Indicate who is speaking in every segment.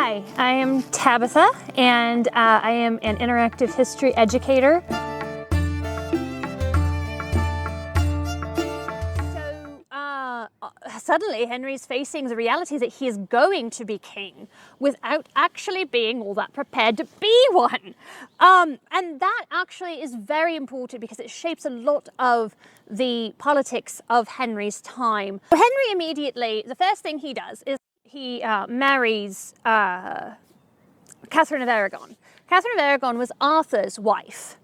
Speaker 1: Hi, I am Tabitha, and I am an interactive history educator. Suddenly Henry's facing the reality that he is going to be king without actually being all that prepared to be one. And that actually is very important because it shapes a lot of the politics of Henry's time. Henry immediately, the first thing he does is he marries Catherine of Aragon. Catherine of Aragon was Arthur's wife.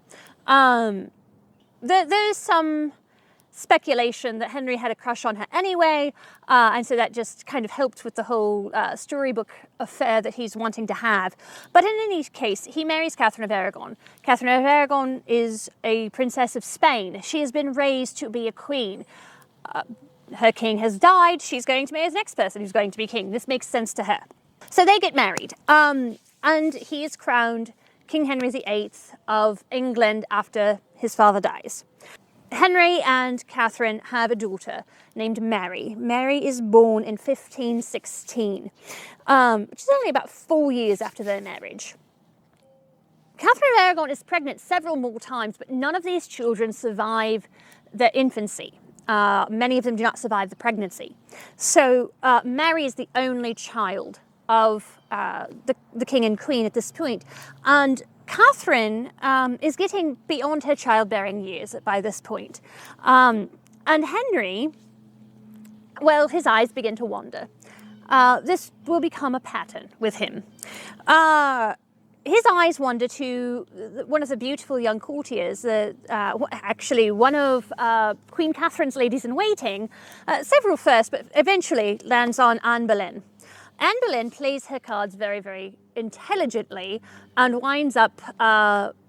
Speaker 1: There's some speculation that Henry had a crush on her anyway, and so that just kind of helped with the whole storybook affair that he's wanting to have. But in any case, he marries Catherine of Aragon. Catherine of Aragon is a princess of Spain. She has been raised to be a queen. Her king has died. She's going to marry the next person who's going to be king. This makes sense to her. So they get married, and he is crowned King Henry VIII of England after his father dies. Henry and Catherine have a daughter named Mary. Mary is born in 1516, which is only about 4 years after their marriage. Catherine of Aragon is pregnant several more times, but none of these children survive their infancy. Many of them do not survive the pregnancy. So Mary is the only child of the king and queen at this point. And Catherine is getting beyond her childbearing years by this point. And Henry, well, his eyes begin to wander. This will become a pattern with him. His eyes wander to one of the beautiful young courtiers, actually one of Queen Catherine's ladies-in-waiting, several first, but eventually lands on Anne Boleyn. Anne Boleyn plays her cards very, very intelligently and winds up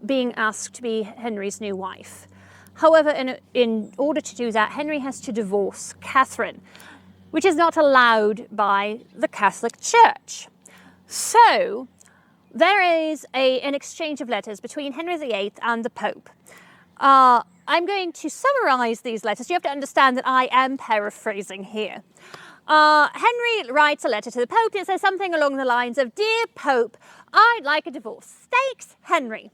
Speaker 1: being asked to be Henry's new wife. However, in order to do that, Henry has to divorce Catherine, which is not allowed by the Catholic Church. So there is an exchange of letters between Henry VIII and the Pope. I'm going to summarize these letters. You have to understand that I am paraphrasing here. Henry writes a letter to the Pope. It says something along the lines of, "Dear Pope, I'd like a divorce. Thanks, Henry."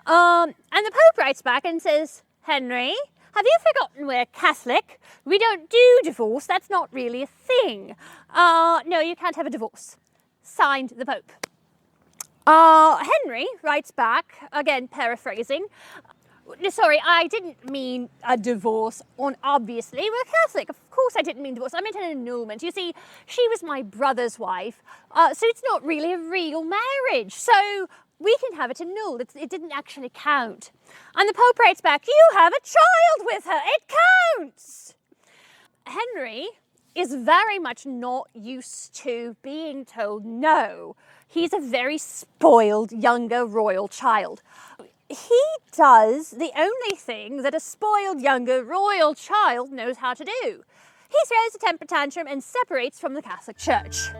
Speaker 1: And the Pope writes back and says, "Henry, have you forgotten we're Catholic? We don't do divorce. That's not really a thing. No, you can't have a divorce." Signed, the Pope. Henry writes back, again paraphrasing, "Sorry, I didn't mean a divorce obviously. We're Catholic. Of course I didn't mean divorce. I meant an annulment. You see, she was my brother's wife, so it's not really a real marriage. So we can have it annulled. It didn't actually count." And the Pope writes back, "You have a child with her. It counts." Henry is very much not used to being told no. He's a very spoiled younger royal child. He does the only thing that a spoiled younger royal child knows how to do. He throws a temper tantrum and separates from the Catholic Church.